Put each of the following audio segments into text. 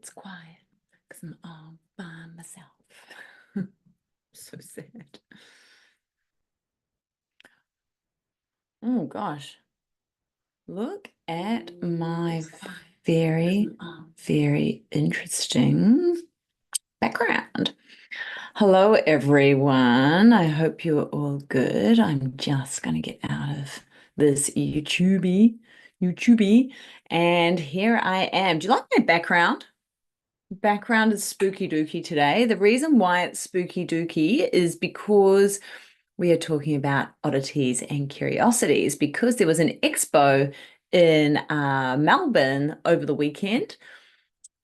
it's quiet because I'm all by myself. So sad. Oh gosh. Look at my very, very interesting background. Hello, everyone. I hope you're all good. I'm just going to get out of this YouTubey, and here I am. Do you like my background? Background is spooky dooky today. The reason why it's spooky dooky is because we are talking about oddities and curiosities, because there was an expo in Melbourne over the weekend.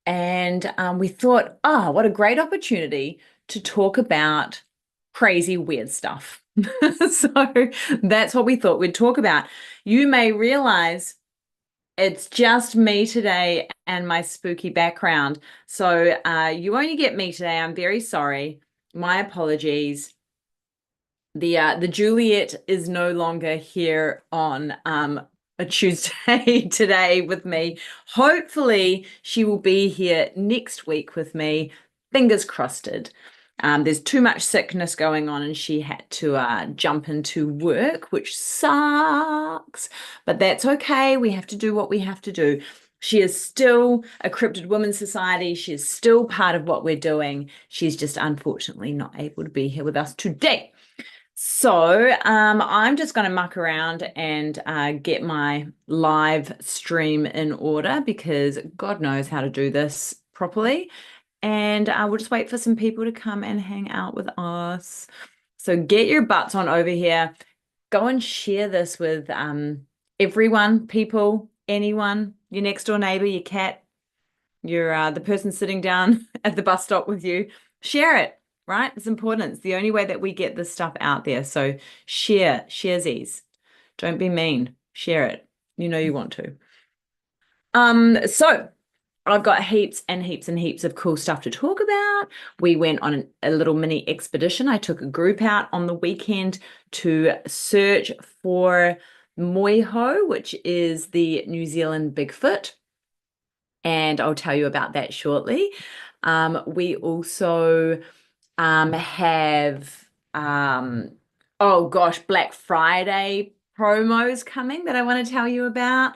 And we thought, what a great opportunity to talk about crazy, weird stuff. So that's what we thought we'd talk about. You may realize it's just me today and my spooky background. So you only get me today. I'm very sorry. My apologies. The Juliet is no longer here on a Tuesday today with me. Hopefully she will be here next week with me. Fingers crossed. There's too much sickness going on and she had to jump into work, which sucks, but that's okay. We have to do what we have to do. She is still a Cryptid Women's Society. She is still part of what we're doing. She's just unfortunately not able to be here with us today. So I'm just going to muck around and get my live stream in order because God knows how to do this properly. And we'll just wait for some people to come and hang out with us. So get your butts on over here. Go and share this with everyone, people, anyone, your next door neighbor, your cat, your the person sitting down at the bus stop with you. Share it. Right? It's important. It's the only way that we get this stuff out there. So share these. Don't be mean. Share it. You know you want to. So I've got heaps and heaps and heaps of cool stuff to talk about. We went on a little mini expedition. I took a group out on the weekend to search for moiho, which is the New Zealand Bigfoot. And I'll tell you about that shortly. We also have oh gosh, Black Friday promos coming that I want to tell you about.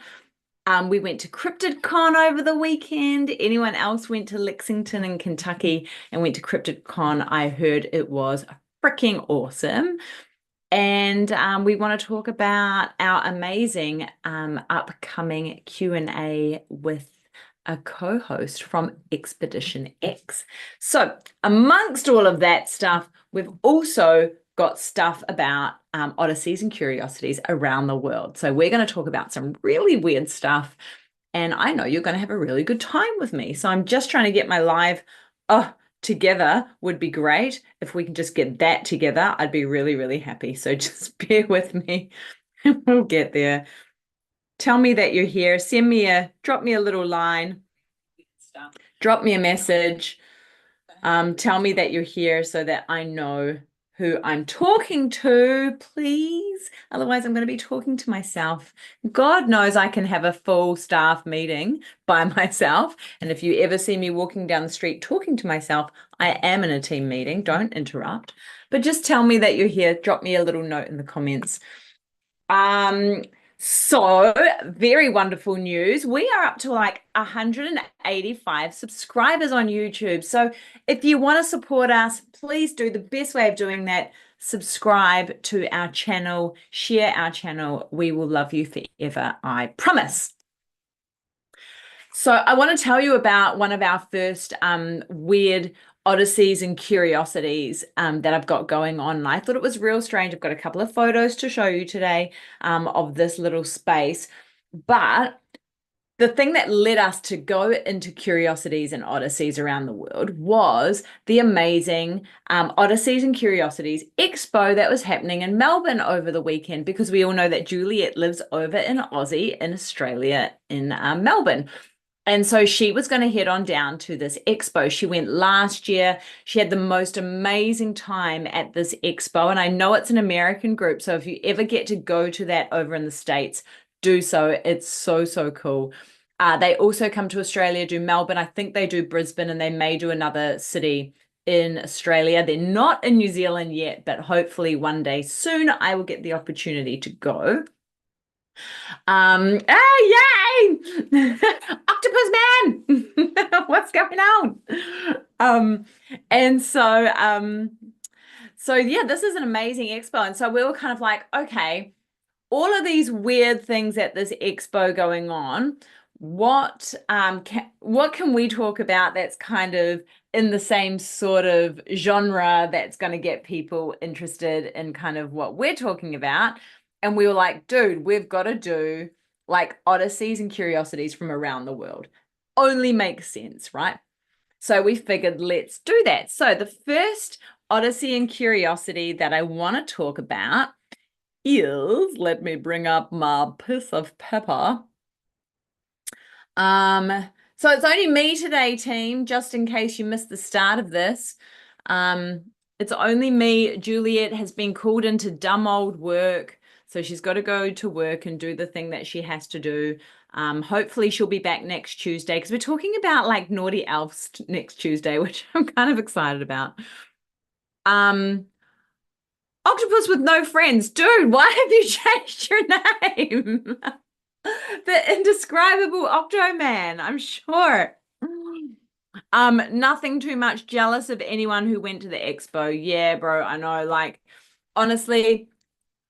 We went to Cryptid Con over the weekend. Anyone else went to Lexington in Kentucky and went to Cryptid Con? I heard it was freaking awesome. And we want to talk about our amazing upcoming Q&A with a co-host from Expedition X. So amongst all of that stuff, we've also got stuff about oddities and curiosities around the world. So we're going to talk about some really weird stuff. And I know you're going to have a really good time with me. So I'm just trying to get my live together. Would be great. If we can just get that together, I'd be really, really happy. So just bear with me and we'll get there. Tell me that you're here. Drop me a little line. Drop me a message. Tell me that you're here so that I know who I'm talking to, please. Otherwise, I'm going to be talking to myself. God knows I can have a full staff meeting by myself. And if you ever see me walking down the street talking to myself, I am in a team meeting. Don't interrupt. But just tell me that you're here. Drop me a little note in the comments. So very wonderful news. We are up to like 185 subscribers on YouTube. So if you want to support us, please do. The best way of doing that, subscribe to our channel, share our channel. We will love you forever, I promise. So I want to tell you about one of our first weird oddities and curiosities that I've got going on. And I thought it was real strange. I've got a couple of photos to show you today of this little space. But the thing that led us to go into curiosities and oddities around the world was the amazing Oddities and Curiosities Expo that was happening in Melbourne over the weekend, because we all know that Juliet lives over in Aussie, in Australia, in Melbourne. And so she was going to head on down to this expo. She went last year. She had the most amazing time at this expo. And I know it's an American group, so if you ever get to go to that over in the States, do so. It's so, so cool. They also come to Australia, do Melbourne. I think they do Brisbane, and they may do another city in Australia. They're not in New Zealand yet, but hopefully one day soon I will get the opportunity to go. Yay! Octopus man! What's going on? Um, and so yeah, this is an amazing expo. And so we were kind of like, okay, all of these weird things at this expo going on, what can we talk about that's kind of in the same sort of genre that's going to get people interested in kind of what we're talking about? And we were like, dude, we've got to do like odysseys and curiosities from around the world. Only makes sense, right? So we figured, let's do that. So the first odyssey and curiosity that I want to talk about is, let me bring up my piece of paper. So it's only me today, team, just in case you missed the start of this. It's only me. Juliet has been called into dumb old work, so she's got to go to work and do the thing that she has to do. Hopefully she'll be back next Tuesday, because we're talking about like naughty elves next Tuesday, which I'm kind of excited about. Octopus with no friends. Dude, why have you changed your name? The indescribable Octo-Man, I'm sure. Nothing too much jealous of anyone who went to the expo. Yeah, bro, I know. Like, honestly,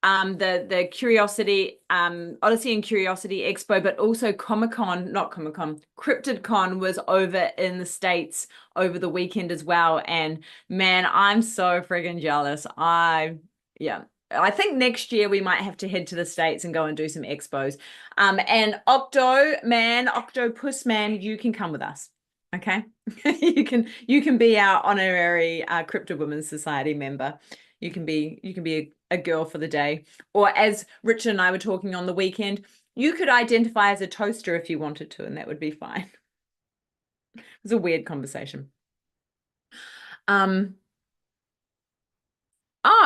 the Curiosity, Odyssey and Curiosity Expo, but also not Comic-Con, Cryptid Con was over in the States over the weekend as well. And man, I'm so friggin' jealous. Yeah. I think next year we might have to head to the States and go and do some expos. And Octopus Man, you can come with us. Okay. you can be our honorary Cryptid Women's Society member. You can be a girl for the day. Or as Richard and I were talking on the weekend, you could identify as a toaster if you wanted to, and that would be fine. It was a weird conversation.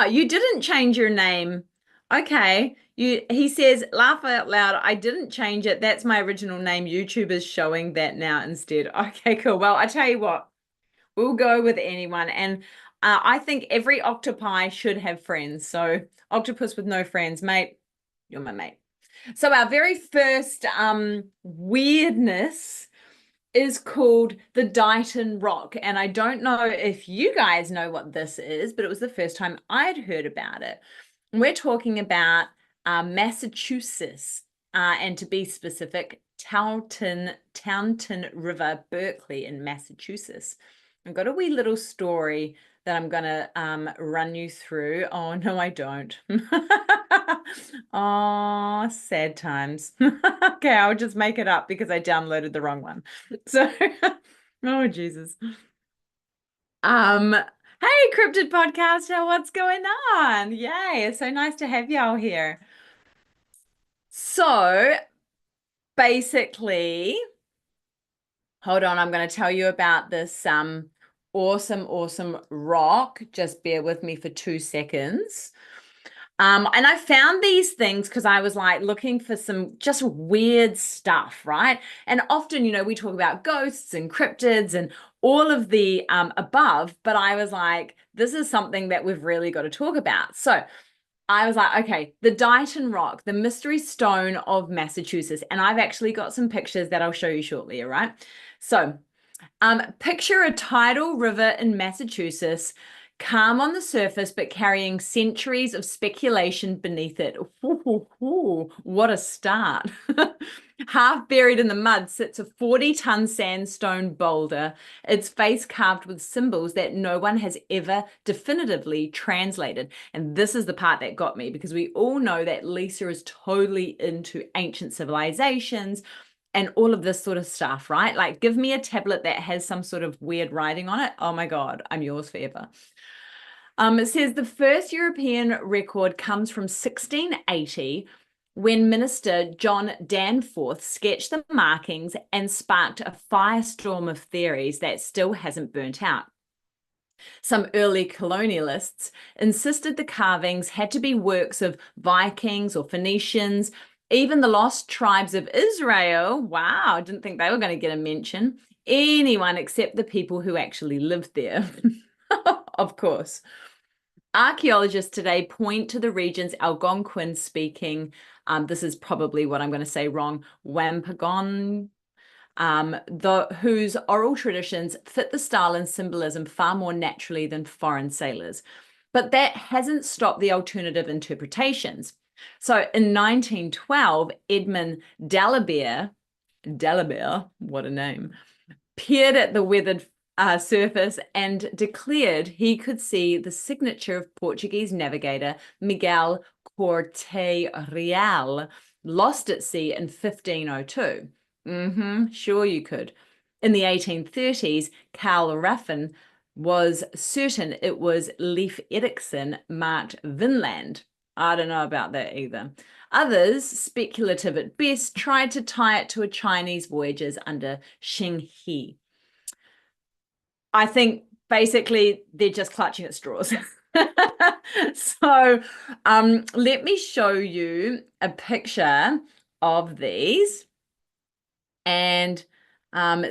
You didn't change your name. Okay. He says, laugh out loud. I didn't change it. That's my original name. YouTube is showing that now instead. Okay, cool. Well, I tell you what, we'll go with anyone. And I think every octopi should have friends. So octopus with no friends, mate, you're my mate. So our very first weirdness is called the Dighton Rock. And I don't know if you guys know what this is, but it was the first time I'd heard about it. We're talking about Massachusetts, and to be specific, Taunton River, Berkeley in Massachusetts. I've got a wee little story that I'm going to run you through. Oh, no, I don't. Oh, sad times. Okay, I'll just make it up because I downloaded the wrong one. So, oh, Jesus. Hey, Cryptid Podcaster, what's going on? Yay, it's so nice to have y'all here. So, basically, hold on, I'm going to tell you about this awesome rock. Just bear with me for 2 seconds. And I found these things because I was like looking for some just weird stuff, right? And often, we talk about ghosts and cryptids and all of the above, but I was like, this is something that we've really got to talk about. So I was like, okay, the Dighton Rock, the mystery stone of Massachusetts. And I've actually got some pictures that I'll show you shortly, all right? So picture a tidal river in Massachusetts, calm on the surface, but carrying centuries of speculation beneath it. Ooh, what a start. Half buried in the mud sits a 40-ton sandstone boulder, its face carved with symbols that no one has ever definitively translated. And this is the part that got me, because we all know that Lisa is totally into ancient civilizations and all of this sort of stuff, right? Like, give me a tablet that has some sort of weird writing on it. Oh my God, I'm yours forever. It says the first European record comes from 1680, when Minister John Danforth sketched the markings and sparked a firestorm of theories that still hasn't burnt out. Some early colonialists insisted the carvings had to be works of Vikings or Phoenicians, Even the lost tribes of Israel, wow, didn't think they were going to get a mention. Anyone except the people who actually lived there, of course. Archaeologists today point to the region's Algonquin speaking, this is probably what I'm going to say wrong, Wampanoag, whose oral traditions fit the style and symbolism far more naturally than foreign sailors. But that hasn't stopped the alternative interpretations. So in 1912, Edmund Dalibert, what a name, peered at the weathered surface and declared he could see the signature of Portuguese navigator Miguel Corte Real, lost at sea in 1502. Sure you could. In the 1830s, Carl Raffin was certain it was Leif Erikson marked Vinland. I don't know about that either. Others, speculative at best, tried to tie it to a Chinese voyagers under Sheng He. I think basically they're just clutching at straws. So let me show you a picture of these and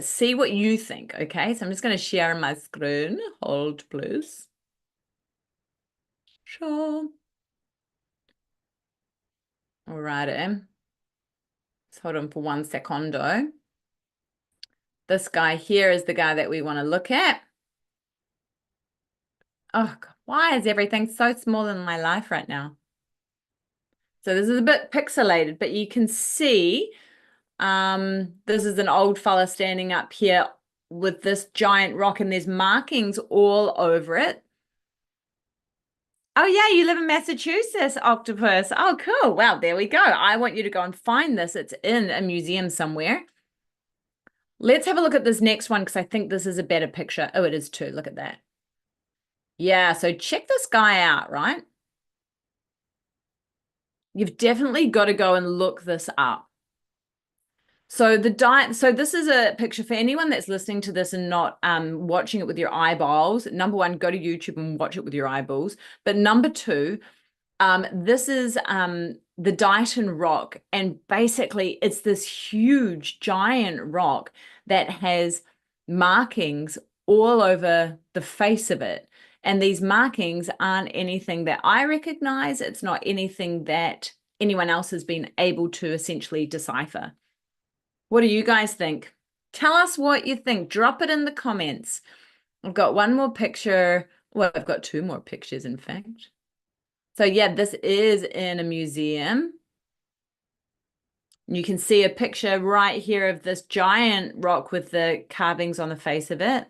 see what you think, okay? So I'm just going to share my screen. Hold, please. Sure. All righty. Let's hold on for 1 secondo. This guy here is the guy that we want to look at. Oh, God, why is everything so small in my life right now? So this is a bit pixelated, but you can see this is an old fella standing up here with this giant rock, and there's markings all over it. Oh, yeah, you live in Massachusetts, Octopus. Oh, cool. Wow, there we go. I want you to go and find this. It's in a museum somewhere. Let's have a look at this next one because I think this is a better picture. Oh, it is too. Look at that. Yeah, so check this guy out, right? You've definitely got to go and look this up. So this is a picture for anyone that's listening to this and not watching it with your eyeballs. Number one, go to YouTube and watch it with your eyeballs. But number two, this is the Dighton Rock, and basically it's this huge giant rock that has markings all over the face of it. And these markings aren't anything that I recognize. It's not anything that anyone else has been able to essentially decipher. What do you guys think? Tell us what you think. Drop it in the comments. I've got one more picture. Well, I've got two more pictures, in fact. So yeah, this is in a museum. You can see a picture right here of this giant rock with the carvings on the face of it,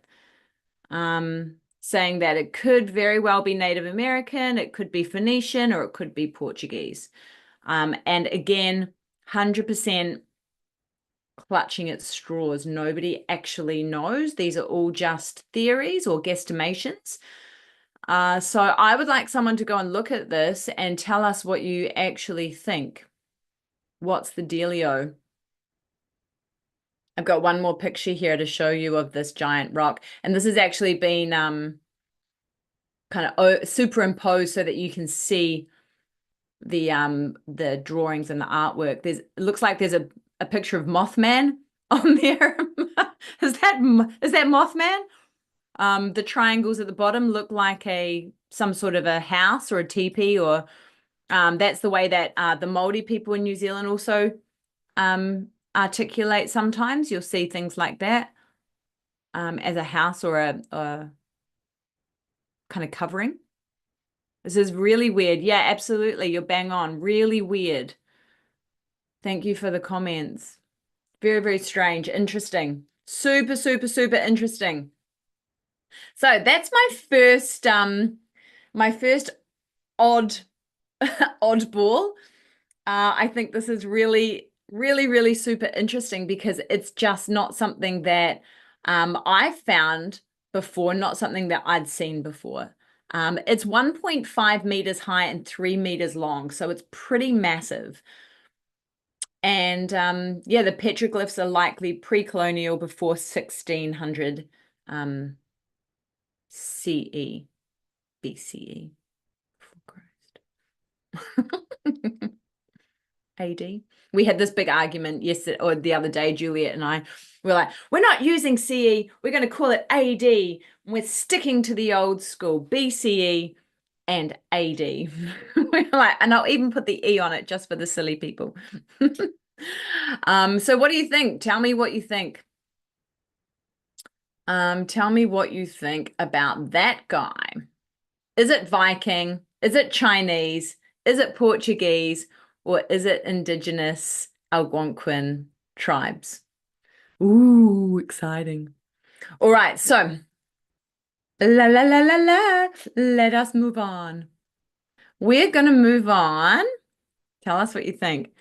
saying that it could very well be Native American, it could be Phoenician, or it could be Portuguese. And again, 100% clutching at straws. Nobody actually knows. These are all just theories or guesstimations. So I would like someone to go and look at this and tell us what you actually think. What's the dealio? I've got one more picture here to show you of this giant rock. And this has actually been kind of superimposed so that you can see the drawings and the artwork. It looks like there's a picture of Mothman on there. Is that Mothman? The triangles at the bottom look like some sort of a house or a teepee, or that's the way that the Māori people in New Zealand also articulate sometimes. You'll see things like that as a house or a kind of covering. This is really weird. Yeah, absolutely. You're bang on. Really weird. Thank you for the comments. Very, very strange. Interesting. Super, super, super interesting. So that's my first odd oddball. I think this is really, really, really super interesting because it's just not something that I found before, not something that I'd seen before. It's 1.5 meters high and 3 meters long, so it's pretty massive. And yeah, the petroglyphs are likely pre-colonial before 1600 CE, BCE. Before Christ. AD. We had this big argument yesterday or the other day, Juliet and I. We're like, we're not using CE, we're going to call it AD. We're sticking to the old school, BCE and AD. We're like, and I'll even put the E on it just for the silly people. So what do you think? Tell me what you think. Tell me what you think about that guy. Is it Viking? Is it Chinese? Is it Portuguese? Or is it indigenous Algonquin tribes? Ooh, exciting. All right, so la la la la la. Let us move on. We're gonna move on. Tell us what you think.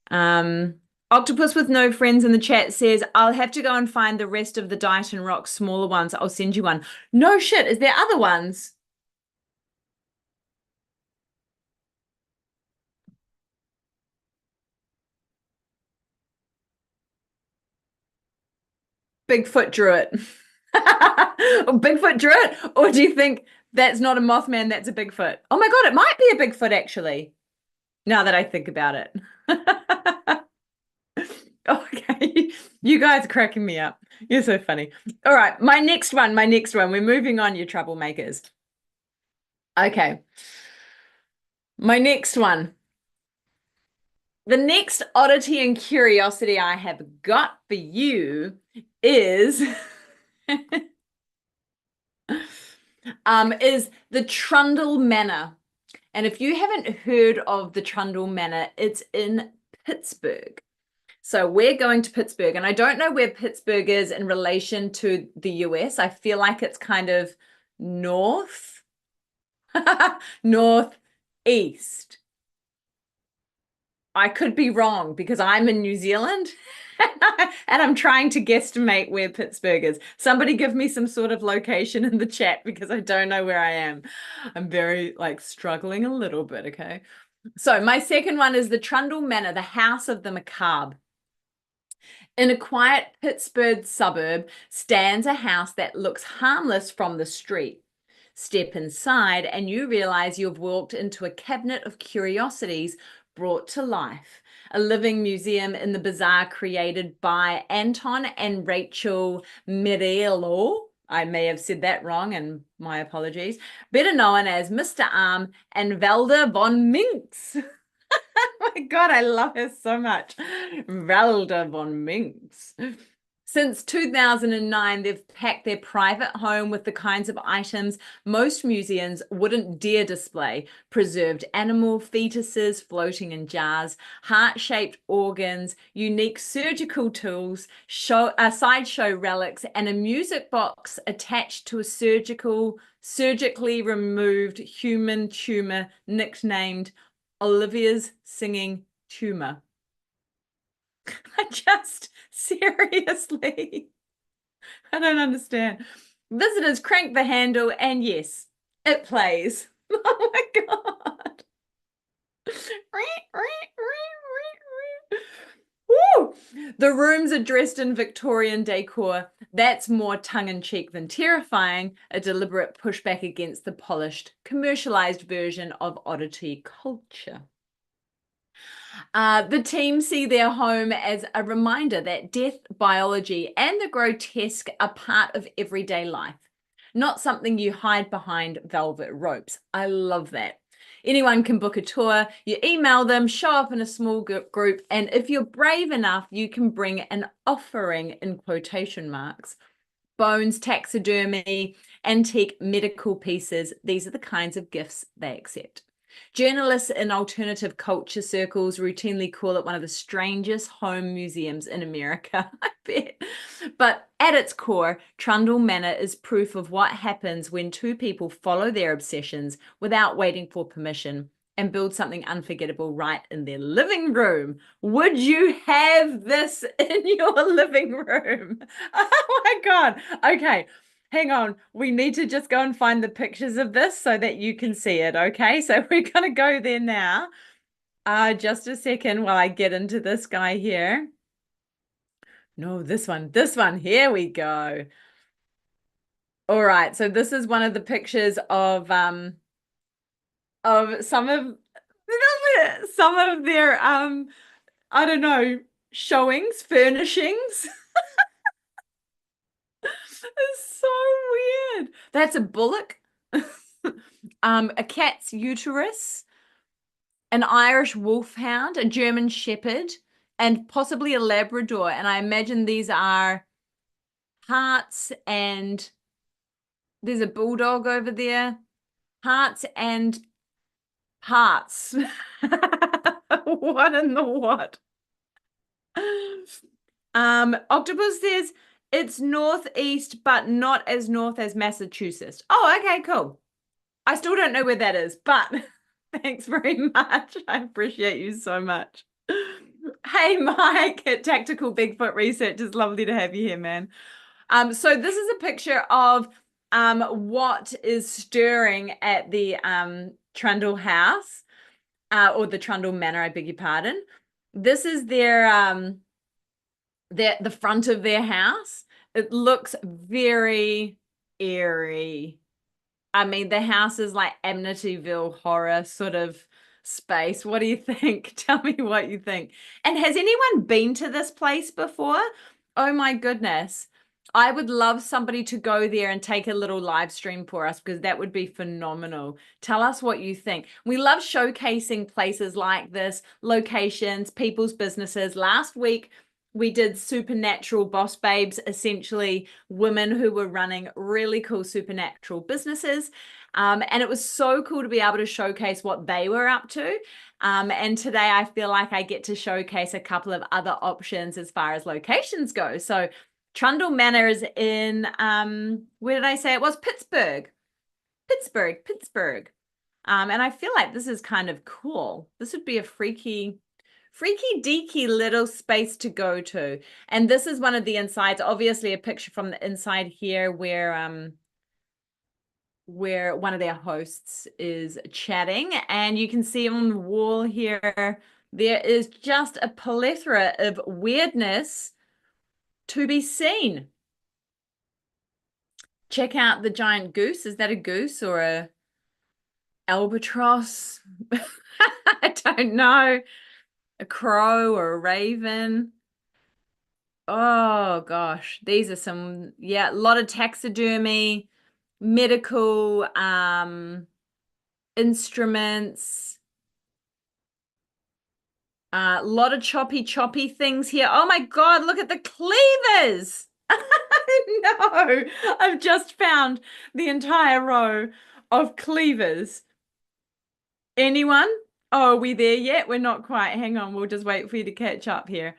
Um, Octopus with no friends in the chat says, I'll have to go and find the rest of the Dighton Rock smaller ones. I'll send you one. No shit, is there other ones? Bigfoot Druid. Or Bigfoot Druid? Or do you think that's not a Mothman, that's a Bigfoot? Oh my God, it might be a Bigfoot actually, now that I think about it. Okay, you guys are cracking me up. You're so funny. All right, my next one. We're moving on, you troublemakers. Okay, my next one. The next oddity and curiosity I have got for you is is the Trundle Manor. And if you haven't heard of the Trundle Manor, it's in Pittsburgh. So we're going to Pittsburgh, and I don't know where Pittsburgh is in relation to the US. I feel like it's kind of north, northeast. I could be wrong because I'm in New Zealand and I'm trying to guesstimate where Pittsburgh is. Somebody give me some sort of location in the chat because I don't know where I am. I'm very struggling a little bit, okay? So my second one is the Trundle Manor, the House of the Macabre. In a quiet Pittsburgh suburb stands a house that looks harmless from the street. Step inside and you realize you've walked into a cabinet of curiosities brought to life, a living museum in the bazaar created by Anton and Rachel Meriello. I may have said that wrong, and my apologies. Better known as Mr. Arm and Velda von Minx. Oh my God, I love her so much. Velda von Minx. Since 2009, they've packed their private home with the kinds of items most museums wouldn't dare display: preserved animal fetuses floating in jars, heart-shaped organs, unique surgical tools, sideshow relics, and a music box attached to a surgically removed human tumor nicknamed Olivia's Singing Tumor. I just, seriously, I don't understand. Visitors crank the handle and yes, it plays. Oh my God. Woo! The rooms are dressed in Victorian decor. That's more tongue-in-cheek than terrifying, a deliberate pushback against the polished, commercialized version of oddity culture. The team see their home as a reminder that death, biology, and the grotesque are part of everyday life, not something you hide behind velvet ropes. I love that. Anyone can book a tour. You email them, show up in a small group, and if you're brave enough, you can bring an offering in quotation marks. Bones, taxidermy, antique medical pieces. These are the kinds of gifts they accept. Journalists in alternative culture circles routinely call it one of the strangest home museums in America, I bet. But at its core, Trundle Manor is proof of what happens when two people follow their obsessions without waiting for permission and build something unforgettable right in their living room. Would you have this in your living room? Oh my God. Okay. Hang on, we need to just go and find the pictures of this so that you can see it, okay? So we're going to go there now. Just a second while I get into this guy here. No, this one. Here we go. All right, so this is one of the pictures of some of some of their I don't know, showings, furnishings. It's so weird. That's a bullock, a cat's uterus, an Irish wolfhound, a German shepherd, and possibly a Labrador. And I imagine these are hearts, and there's a bulldog over there. Hearts and hearts. What in the what? Octopus says it's northeast, but not as north as Massachusetts. Oh, okay, cool. I still don't know where that is, but thanks very much. I appreciate you so much. Hey, Mike at Tactical Bigfoot Research. It's lovely to have you here, man. So this is a picture of what is stirring at the Trundle house, or the Trundle Manor, I beg your pardon. This is the front of their house. It looks very eerie. I mean, the house is like Amityville horror sort of space. What do you think? Tell me what you think. And has anyone been to this place before? Oh my goodness. I would love somebody to go there and take a little live stream for us, because that would be phenomenal. Tell us what you think. We love showcasing places like this, locations, people's businesses. Last week, we did supernatural boss babes, essentially women who were running really cool supernatural businesses. And it was so cool to be able to showcase what they were up to. And today I feel like I get to showcase a couple of other options as far as locations go. So Trundle Manor is in, where did I say it was? Pittsburgh. And I feel like this is kind of cool. This would be a freaky deaky little space to go to. And this is one of the insides, obviously a picture from the inside here where one of their hosts is chatting, and you can see on the wall here there is just a plethora of weirdness to be seen. Check out the giant goose. Is that a goose or a albatross? I don't know. A crow or a raven. Oh gosh, these are some, yeah, a lot of taxidermy, medical instruments, a lot of choppy things here. Oh my God, look at the cleavers. No, I've just found the entire row of cleavers. Anyone? Oh, are we there yet? We're not quite. Hang on, we'll just wait for you to catch up here.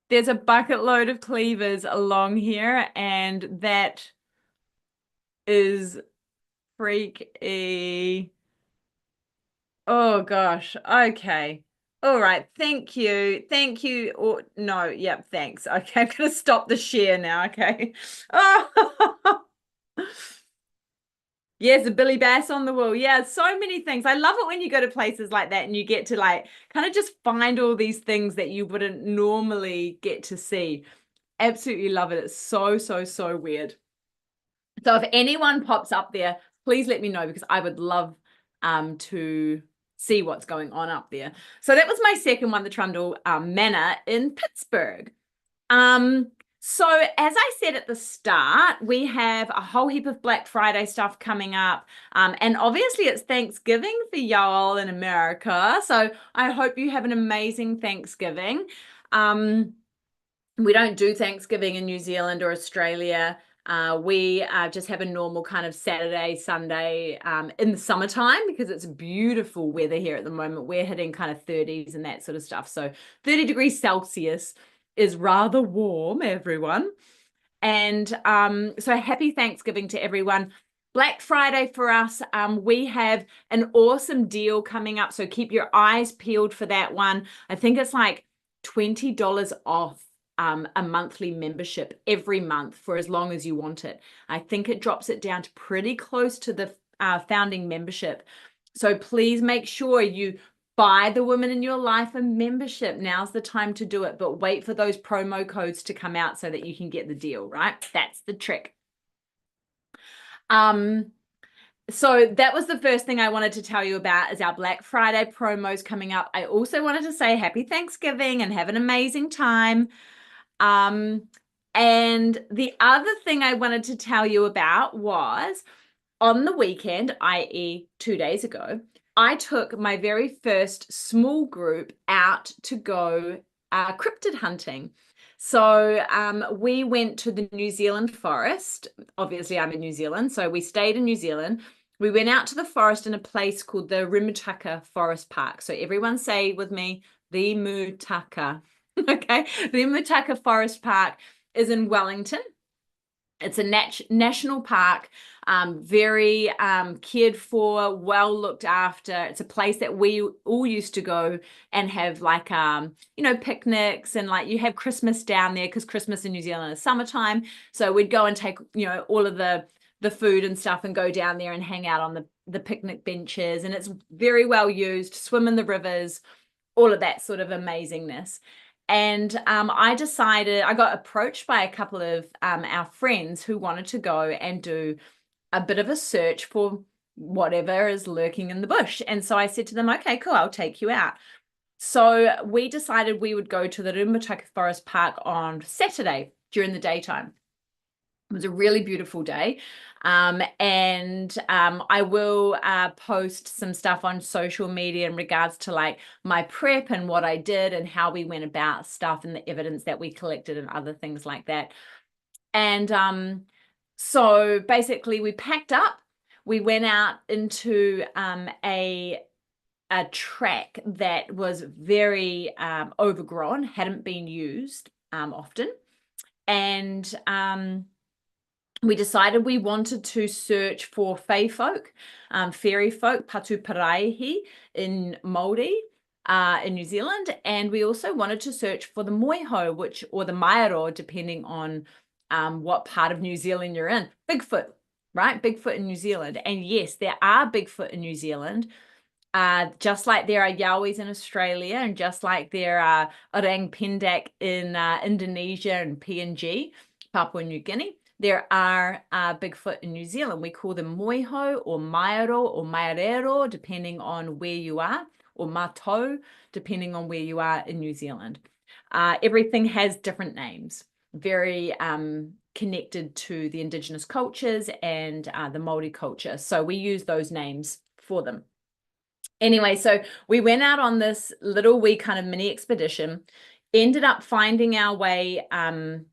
There's a bucket load of cleavers along here, and that is freaky. Oh gosh. Okay. All right. Thank you. Thank you. Or no, yep, thanks. Okay, I'm gonna stop the share now. Okay. Oh yes, a Billy Bass on the wall. Yeah, so many things. I love it when you go to places like that and you get to like kind of just find all these things that you wouldn't normally get to see. Absolutely love it. It's so weird. So if anyone pops up there, please let me know, because I would love to see what's going on up there. So that was my second one, the Trundle Manor in Pittsburgh. So as I said at the start, we have a whole heap of Black Friday stuff coming up. And obviously it's Thanksgiving for y'all in America. So I hope you have an amazing Thanksgiving. We don't do Thanksgiving in New Zealand or Australia. We just have a normal kind of Saturday, Sunday in the summertime, because it's beautiful weather here at the moment. We're hitting kind of 30s and that sort of stuff. So 30 degrees Celsius is rather warm, everyone. And so happy Thanksgiving to everyone. Black Friday for us, we have an awesome deal coming up. So keep your eyes peeled for that one. I think it's like $20 off a monthly membership every month for as long as you want it. I think it drops it down to pretty close to the founding membership. So please make sure you buy the Women in Your Life a membership. Now's the time to do it, but wait for those promo codes to come out so that you can get the deal, right? That's the trick. So that was the first thing I wanted to tell you about is our Black Friday promos coming up. I also wanted to say happy Thanksgiving and have an amazing time. Um, and the other thing I wanted to tell you about was on the weekend, i.e., 2 days ago, I took my very first small group out to go cryptid hunting. So we went to the New Zealand forest. Obviously, I'm in New Zealand, so we stayed in New Zealand. We went out to the forest in a place called the Remutaka Forest Park. So everyone say with me, the Mutaka. Okay, the Remutaka Forest Park is in Wellington. It's a national park, very cared for, well looked after. It's a place that we all used to go and have like, picnics, and like you have Christmas down there because Christmas in New Zealand is summertime. So we'd go and take, all of the food and stuff and go down there and hang out on the picnic benches. And it's very well used, swim in the rivers, all of that sort of amazingness. And I got approached by a couple of our friends who wanted to go and do a bit of a search for whatever is lurking in the bush. And so I said to them, okay, cool, I'll take you out. So we decided we would go to the Remutaka Forest Park on Saturday during the daytime. It was a really beautiful day. I will post some stuff on social media in regards to like my prep and what I did and how we went about stuff and the evidence that we collected and other things like that. And so basically we packed up, we went out into a track that was very overgrown, hadn't been used often. And we decided we wanted to search for fae folk, fairy folk, patuparaihi in Māori, in New Zealand. And we also wanted to search for the moiho, or the maero, depending on what part of New Zealand you're in. Bigfoot, right? Bigfoot in New Zealand. And yes, there are Bigfoot in New Zealand. Just like there are Yowies in Australia, and just like there are orang pendek in Indonesia and PNG, Papua New Guinea, there are Bigfoot in New Zealand. We call them moiho or maero or maerero, depending on where you are, or matou, depending on where you are in New Zealand. Everything has different names, very connected to the indigenous cultures and the Māori culture. So we use those names for them. Anyway, so we went out on this little wee kind of mini expedition, ended up finding our way on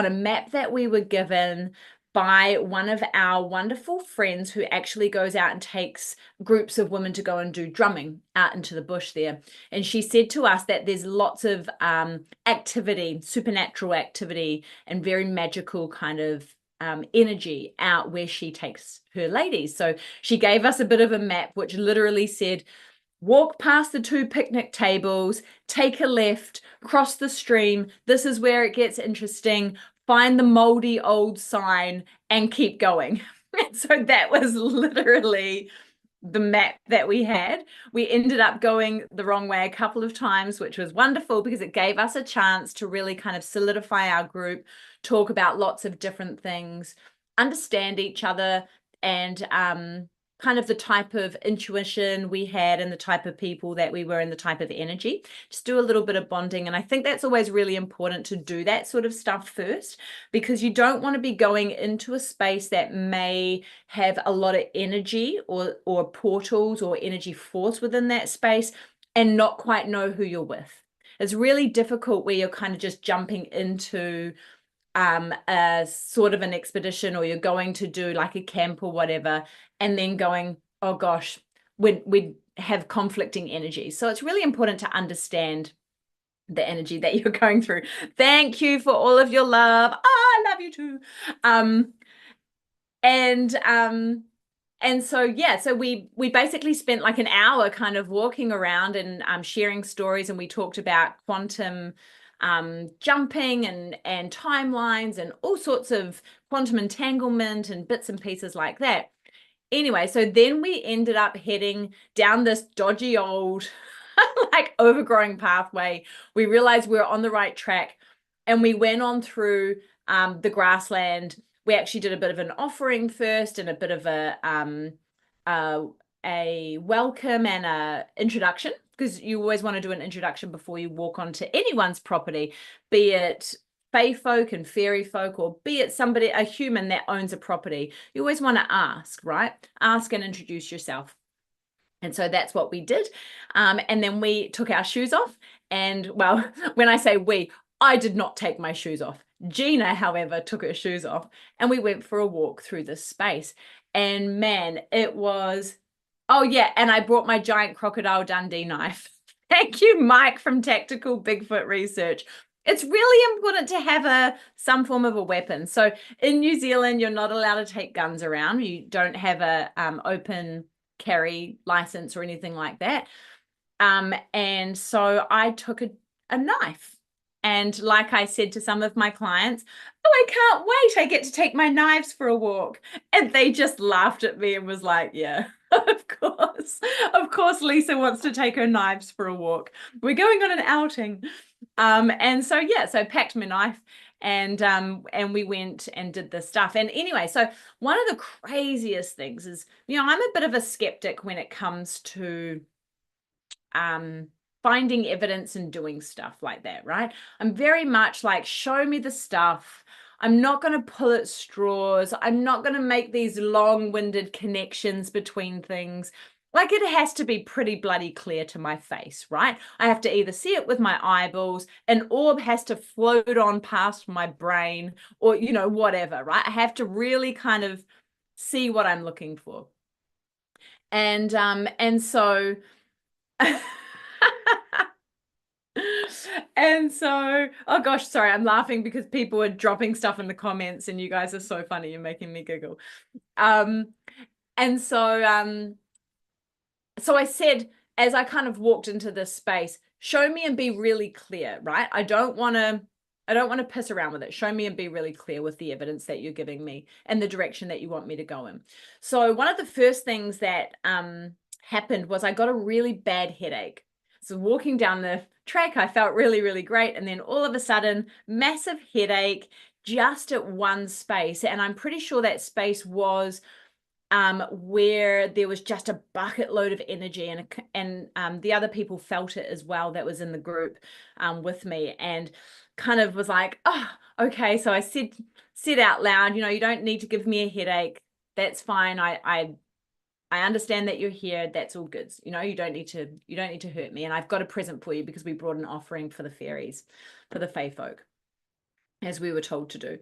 a map that we were given by one of our wonderful friends who actually goes out and takes groups of women to go and do drumming out into the bush there. And she said to us that there's lots of activity, supernatural activity, and very magical kind of energy out where she takes her ladies. So she gave us a bit of a map which literally said, walk past the 2 picnic tables, take a left, cross the stream. This is where it gets interesting. Find the moldy old sign and keep going. So that was literally the map that we had. We ended up going the wrong way a couple of times, which was wonderful because it gave us a chance to really kind of solidify our group, talk about lots of different things, understand each other, and kind of the type of intuition we had and the type of people that we were and the type of energy. Just do a little bit of bonding. And I think that's always really important to do that sort of stuff first, because you don't want to be going into a space that may have a lot of energy or portals or energy force within that space and not quite know who you're with. It's really difficult where you're kind of just jumping into a sort of an expedition, or you're going to do like a camp or whatever, and then going, oh gosh, we have conflicting energy. So it's really important to understand the energy that you're going through. Thank you for all of your love. I love you too. And so yeah, so we basically spent like an hour kind of walking around and sharing stories, and we talked about quantum jumping and timelines and all sorts of quantum entanglement and bits and pieces like that. Anyway, so then we ended up heading down this dodgy old like overgrowing pathway. We realized we were on the right track, and we went on through the grassland we actually did a bit of an offering first and a bit of a welcome and a introduction, because you always want to do an introduction before you walk onto anyone's property, be it fae folk and fairy folk, or be it somebody, a human that owns a property. You always want to ask, right? Ask and introduce yourself. And so that's what we did. And then we took our shoes off. And well, when I say we, I did not take my shoes off. Gina, however, took her shoes off, and we went for a walk through this space. And man, it was, oh yeah, and I brought my giant Crocodile Dundee knife. Thank you, Mike from Tactical Bigfoot Research. It's really important to have some form of a weapon. So in New Zealand, you're not allowed to take guns around. You don't have a open carry license or anything like that. And so I took a knife. And like I said to some of my clients, oh, I can't wait. I get to take my knives for a walk. And they just laughed at me and was like, yeah, of course. Of course, Lisa wants to take her knives for a walk. We're going on an outing. And so, yeah, so I packed my knife and we went and did this stuff. And anyway, so one of the craziest things is, you know, I'm a bit of a skeptic when it comes to finding evidence and doing stuff like that, right? I'm very much like, show me the stuff. I'm not going to pull at straws. I'm not going to make these long-winded connections between things. Like, it has to be pretty bloody clear to my face, right? I have to either see it with my eyeballs, an orb has to float on past my brain, or, you know, whatever, right? I have to really kind of see what I'm looking for. And so and so, oh gosh, sorry, I'm laughing because people are dropping stuff in the comments and you guys are so funny. You're making me giggle. And so, so I said, as I kind of walked into this space, show me and be really clear, right? I don't want to piss around with it. Show me and be really clear with the evidence that you're giving me and the direction that you want me to go in. So one of the first things that happened was I got a really bad headache. So walking down the track, I felt really, really great. And then all of a sudden, massive headache just at one space. And I'm pretty sure that space was where there was just a bucket load of energy, and the other people felt it as well that was in the group with me, and kind of was like, oh, okay. So I said out loud, you know, you don't need to give me a headache. That's fine. I understand that you're here. That's all good. You know, you don't need to hurt me. And I've got a present for you because we brought an offering for the fairies, for the fae folk, as we were told to do.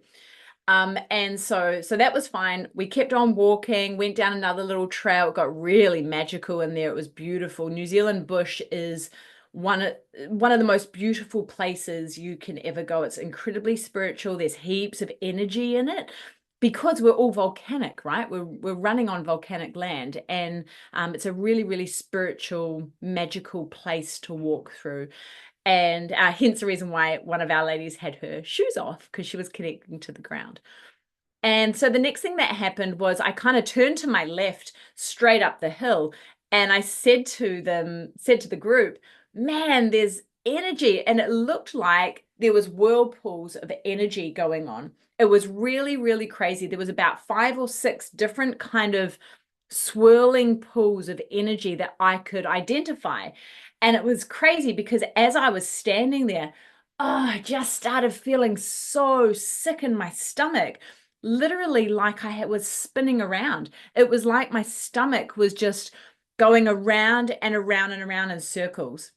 And so that was fine. We kept on walking, went down another little trail. It got really magical in there. It was beautiful. New Zealand bush is one of the most beautiful places you can ever go. It's incredibly spiritual. There's heaps of energy in it, because we're all volcanic, right? We're running on volcanic land, and it's a really, really spiritual, magical place to walk through. And hence the reason why one of our ladies had her shoes off, because she was connecting to the ground. And so the next thing that happened was I kind of turned to my left straight up the hill, and I said to the group, man, there's energy. And it looked like there was whirlpools of energy going on. It was really, really crazy. There was about 5 or 6 different kind of swirling pools of energy that I could identify. And it was crazy because as I was standing there, I just started feeling so sick in my stomach, literally like I was spinning around. It was like my stomach was just going around and around and around in circles.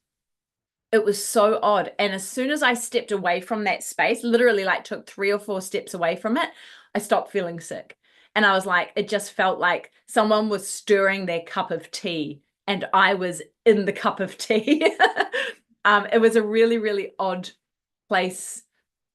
It was so odd. And as soon as I stepped away from that space, literally like took 3 or 4 steps away from it, I stopped feeling sick. And I was like, it just felt like someone was stirring their cup of tea and I was in the cup of tea. It was a really, really odd place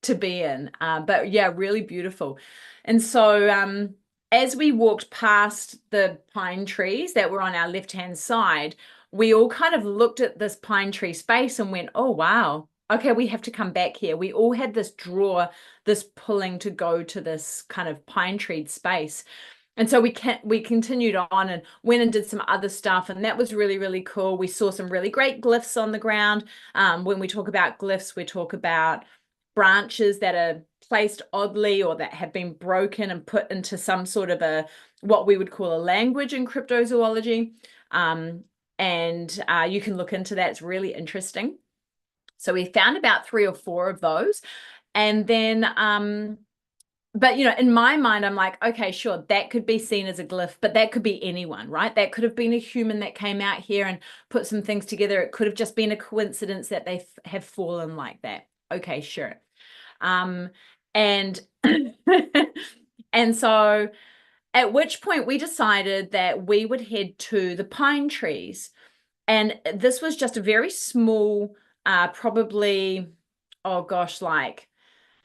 to be in. But yeah, really beautiful. And so as we walked past the pine trees that were on our left-hand side, we all kind of looked at this pine tree space and went, oh, wow. Okay, we have to come back here. We all had this draw, this pulling to go to this kind of pine tree space. And so we continued on and went and did some other stuff. And that was really, really cool. We saw some really great glyphs on the ground. When we talk about glyphs, we talk about branches that are placed oddly or that have been broken and put into some sort of what we would call a language in cryptozoology. And you can look into that. It's really interesting. So we found about 3 or 4 of those. And then, but in my mind, I'm like, okay, sure, that could be seen as a glyph, but that could be anyone, right? That could have been a human that came out here and put some things together. It could have just been a coincidence that they have fallen like that. Okay, sure. And and so at which point we decided that we would head to the pine trees. And this was just a very small, probably, oh gosh, like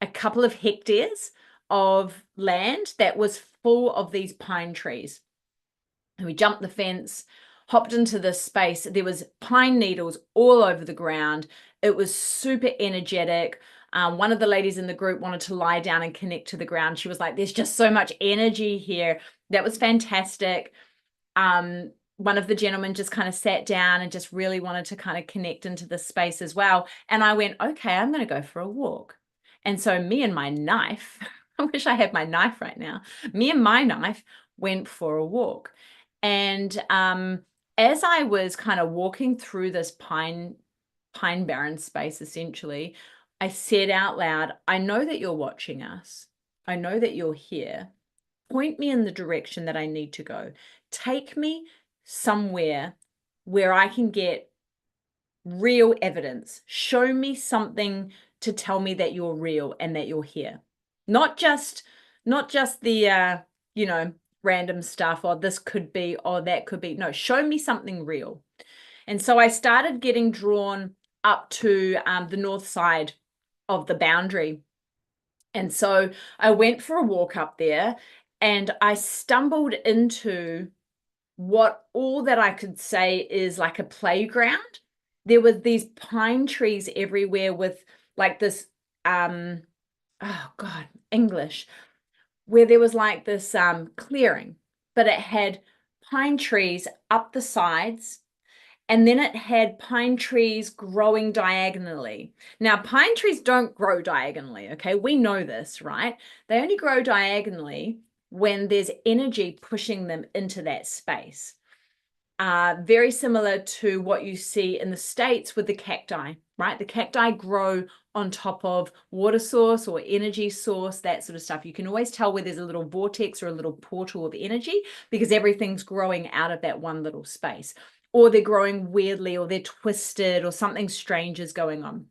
a couple of hectares of land that was full of these pine trees. And we jumped the fence, hopped into this space. There was pine needles all over the ground. It was super energetic. One of the ladies in the group wanted to lie down and connect to the ground. She was like, there's just so much energy here. That was fantastic. One of the gentlemen just kind of sat down and just really wanted to kind of connect into the space as well. And I went, okay, I'm going to go for a walk. And so me and my knife, I wish I had my knife right now. Me and my knife went for a walk. And as I was kind of walking through this pine barren space, essentially, I said out loud, I know that you're watching us. I know that you're here. Point me in the direction that I need to go. Take me somewhere where I can get real evidence. Show me something to tell me that you're real and that you're here. Not just the random stuff, or this could be, or that could be. No, show me something real. And so I started getting drawn up to the north side of the boundary. And so I went for a walk up there, and I stumbled into what all that I could say is like a playground. There were these pine trees everywhere with like this, oh God, English, where there was like this clearing, but it had pine trees up the sides, and then it had pine trees growing diagonally. Now, pine trees don't grow diagonally, okay? We know this, right? They only grow diagonally when there's energy pushing them into that space. Very similar to what you see in the States with the cacti, right? The cacti grow on top of water source or energy source, that sort of stuff. You can always tell where there's a little vortex or a little portal of energy because everything's growing out of that one little space. Or they're growing weirdly, or they're twisted, or something strange is going on.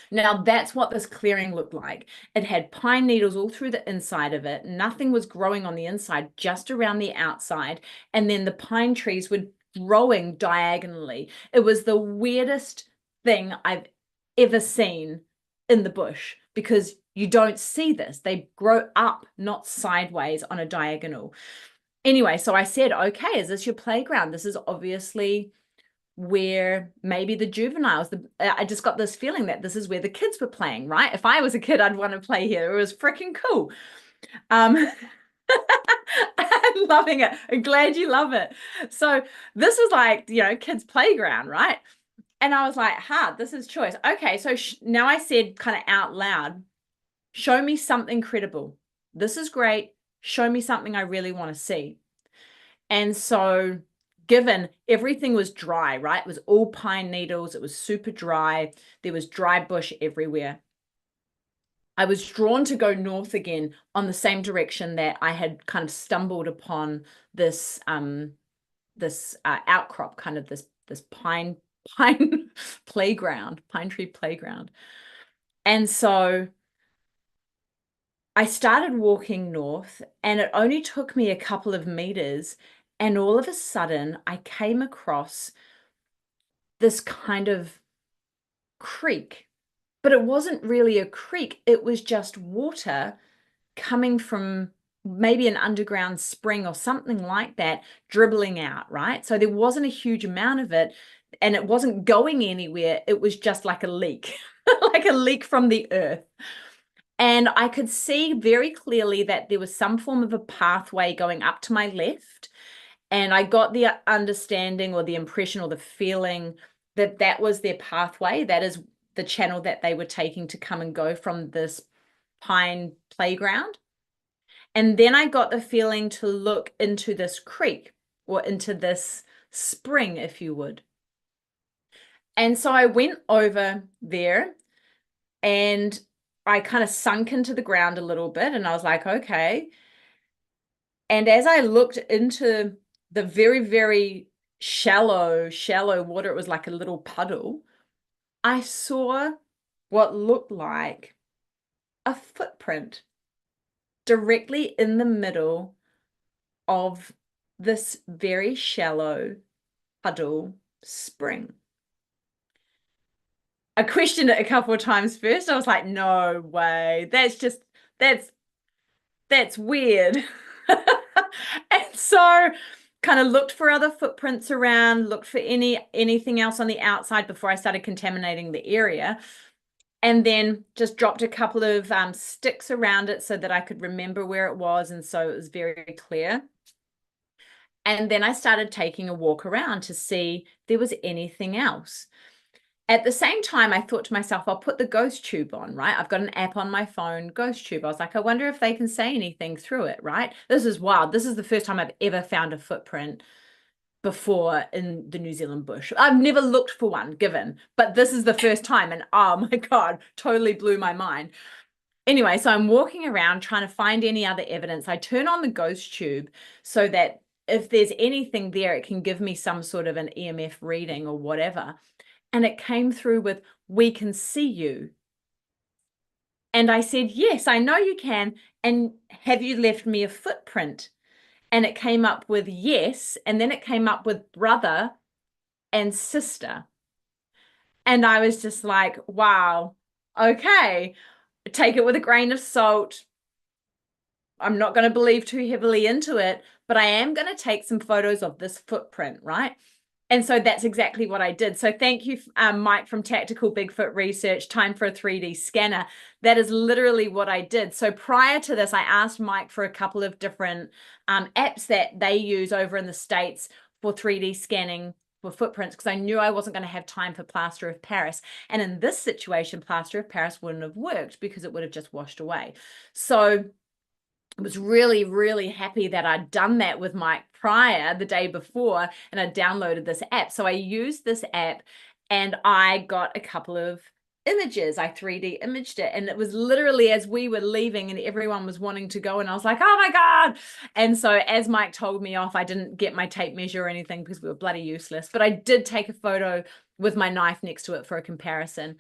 Now, that's what this clearing looked like. It had pine needles all through the inside of it. Nothing was growing on the inside, just around the outside. And then the pine trees were growing diagonally. It was the weirdest thing I've ever seen in the bush, because you don't see this. They grow up, not sideways on a diagonal. Anyway, so I said, okay, is this your playground? This is obviously where maybe the juveniles, I just got this feeling that this is where the kids were playing, right? If I was a kid, I'd want to play here. It was freaking cool. I'm loving it. I'm glad you love it. So this is like, kids' playground, right? And I was like, this is choice. Okay, so now I said kind of out loud, show me something credible. This is great. Show me something I really want to see. And so given everything was dry, right? It was all pine needles. It was super dry. There was dry bush everywhere. I was drawn to go north again on the same direction that I had kind of stumbled upon this outcrop, kind of this pine playground, pine tree playground. And so I started walking north, and it only took me a couple of meters, and all of a sudden I came across this kind of creek, but it wasn't really a creek. It was just water coming from maybe an underground spring or something like that, dribbling out, right? So there wasn't a huge amount of it, and it wasn't going anywhere. It was just like a leak, like a leak from the earth. And I could see very clearly that there was some form of a pathway going up to my left. And I got the understanding or the impression or the feeling that that was their pathway. That is the channel that they were taking to come and go from this pine playground. And then I got the feeling to look into this creek or into this spring, if you would. And so I went over there and I kind of sunk into the ground a little bit, and I was like, okay. And as I looked into the very, very shallow water, it was like a little puddle, I saw what looked like a footprint directly in the middle of this very shallow puddle spring. I questioned it a couple of times first. I was like, no way. That's weird. And so kind of looked for other footprints around, looked for anything else on the outside before I started contaminating the area. And then just dropped a couple of sticks around it so that I could remember where it was. And so it was very clear. And then I started taking a walk around to see if there was anything else. At the same time, I thought to myself, I'll put the ghost tube on, right? I've got an app on my phone, ghost tube. I was like, I wonder if they can say anything through it, right? This is wild. This is the first time I've ever found a footprint before in the New Zealand bush. I've never looked for one given, but this is the first time. And oh my God, totally blew my mind. Anyway, so I'm walking around trying to find any other evidence. I turn on the ghost tube so that if there's anything there, it can give me some sort of an EMF reading or whatever. And it came through with, we can see you. And I said, yes, I know you can. And have you left me a footprint? And it came up with yes. And then it came up with brother and sister. And I was just like, wow, okay, take it with a grain of salt. I'm not going to believe too heavily into it, but I am going to take some photos of this footprint, right? And so that's exactly what I did. So thank you, Mike from Tactical Bigfoot Research, time for a 3D scanner. That is literally what I did. So prior to this, I asked Mike for a couple of different apps that they use over in the States for 3D scanning for footprints, because I knew I wasn't going to have time for plaster of Paris. And in this situation, plaster of Paris wouldn't have worked because it would have just washed away. So I was really happy that I'd done that with Mike prior the day before, and I downloaded this app. So I used this app and I got a couple of images. I 3D imaged it, and it was literally as we were leaving and everyone was wanting to go, and I was like, oh my God. And so as Mike told me off, I didn't get my tape measure or anything because we were bloody useless, but I did take a photo with my knife next to it for a comparison.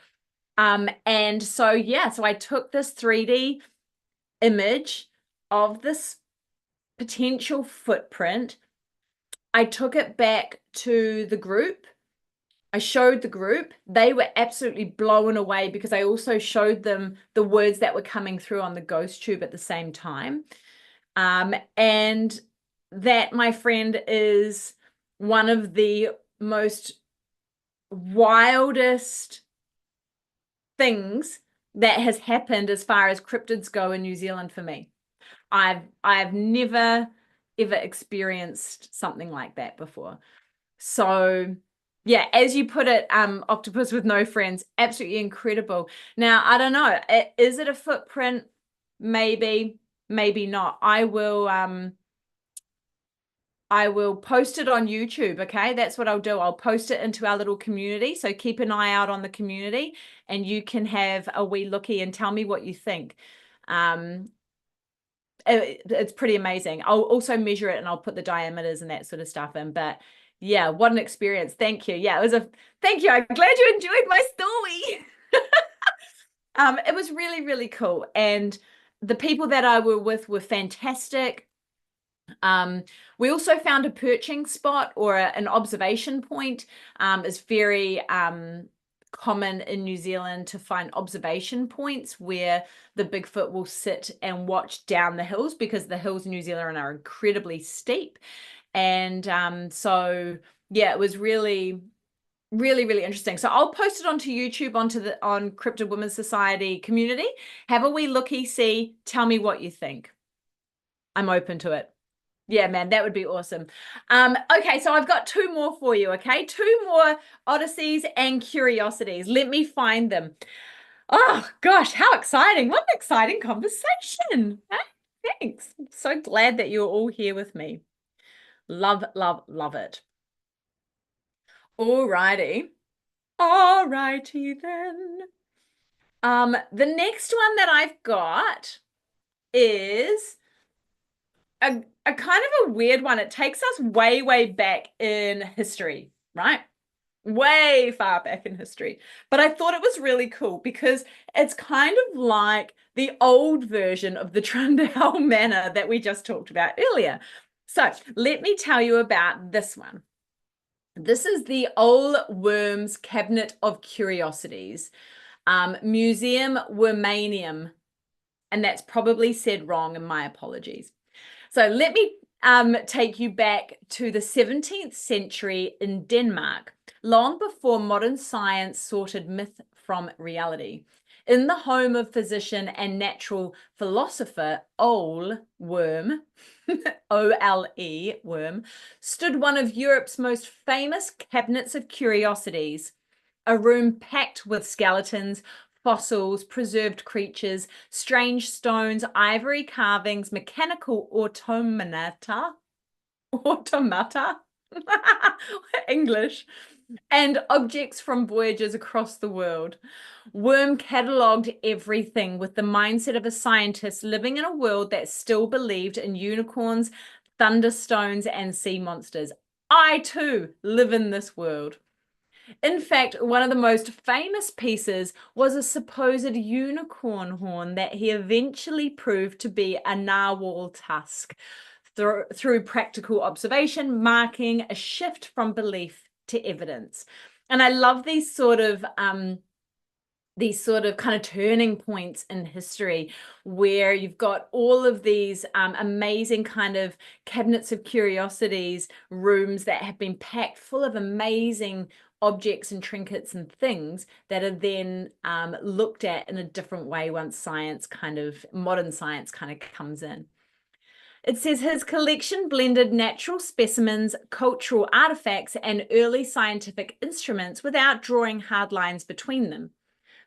And so yeah, so I took this 3D image of this potential footprint. I took it back to the group. I showed the group. They were absolutely blown away because I also showed them the words that were coming through on the ghost tube at the same time. And that, my friend, is one of the most wildest things that has happened as far as cryptids go in New Zealand for me. I've never ever experienced something like that before. So yeah, as you put it, octopus with no friends, absolutely incredible. Now, I don't know, is it a footprint? Maybe, maybe not. I will post it on YouTube, okay? That's what I'll do. I'll post it into our little community. So keep an eye out on the community and you can have a wee looky and tell me what you think. It's pretty amazing. I'll also measure it and I'll put the diameters and that sort of stuff in. But yeah, what an experience. Thank you. Yeah, thank you. I'm glad you enjoyed my story. It was really cool. And the people that I were with were fantastic. We also found a perching spot or an observation point. Is very common in New Zealand to find observation points where the Bigfoot will sit and watch down the hills, because the hills in New Zealand are incredibly steep. And so yeah, it was really interesting. So I'll post it onto YouTube, on Cryptid Women's Society community. Have a wee looky, see, tell me what you think. I'm open to it. Yeah, man, that would be awesome. Okay, so I've got two more for you, okay? Two more odysseys and curiosities. Let me find them. Oh gosh, how exciting. What an exciting conversation. Hey, thanks. I'm so glad that you're all here with me. Love, love, love it. All righty. All righty then. The next one that I've got is a kind of a weird one. It takes us way, way back in history, right? Way far back in history. But I thought it was really cool because it's kind of like the old version of the Trundle Manor that we just talked about earlier. So let me tell you about this one. This is the Old Worms Cabinet of Curiosities, Museum Wormanium, and that's probably said wrong, and my apologies. So let me take you back to the 17th century in Denmark, long before modern science sorted myth from reality. In the home of physician and natural philosopher Ole Worm, O-L-E, Worm, stood one of Europe's most famous cabinets of curiosities, a room packed with skeletons, fossils, preserved creatures, strange stones, ivory carvings, mechanical automata, English, and objects from voyages across the world. Worm catalogued everything with the mindset of a scientist living in a world that still believed in unicorns, thunderstones, and sea monsters. I too live in this world. In fact, one of the most famous pieces was a supposed unicorn horn that he eventually proved to be a narwhal tusk through practical observation, marking a shift from belief to evidence. And I love these sort of kind of turning points in history where you've got all of these amazing kind of cabinets of curiosities, rooms that have been packed full of amazing objects and trinkets and things that are then looked at in a different way once modern science kind of comes in. It says his collection blended natural specimens, cultural artifacts, and early scientific instruments without drawing hard lines between them.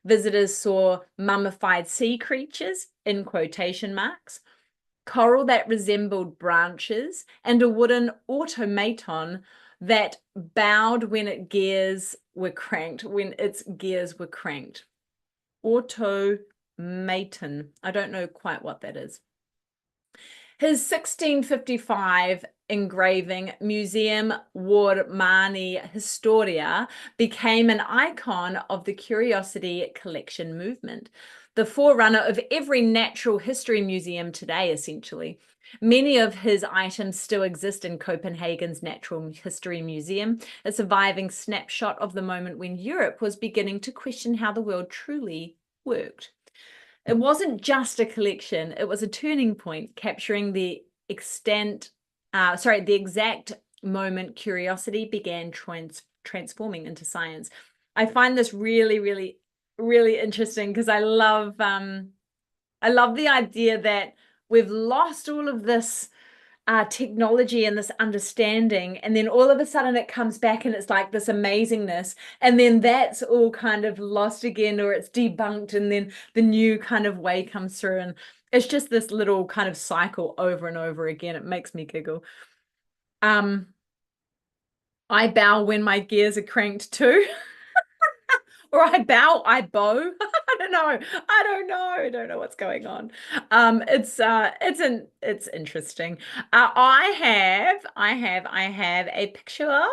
Visitors saw mummified sea creatures, in quotation marks, coral that resembled branches, and a wooden automaton that bowed when its gears were cranked. Automaton. I don't know quite what that is. His 1655 engraving Museum Wormani Historia became an icon of the curiosity collection movement, the forerunner of every natural history museum today, essentially. Many of his items still exist in Copenhagen's Natural History Museum, a surviving snapshot of the moment when Europe was beginning to question how the world truly worked. It wasn't just a collection, it was a turning point, capturing the exact moment curiosity began transforming into science. I find this really, really, really interesting because I love the idea that we've lost all of this technology and this understanding, and then all of a sudden it comes back and it's like this amazingness, and then that's all kind of lost again, or it's debunked, and then the new kind of way comes through, and it's just this little kind of cycle over and over again. It makes me giggle. I bow when my gears are cranked too. Or I bow, I bow. I don't know. I don't know what's going on. It's interesting. I have a picture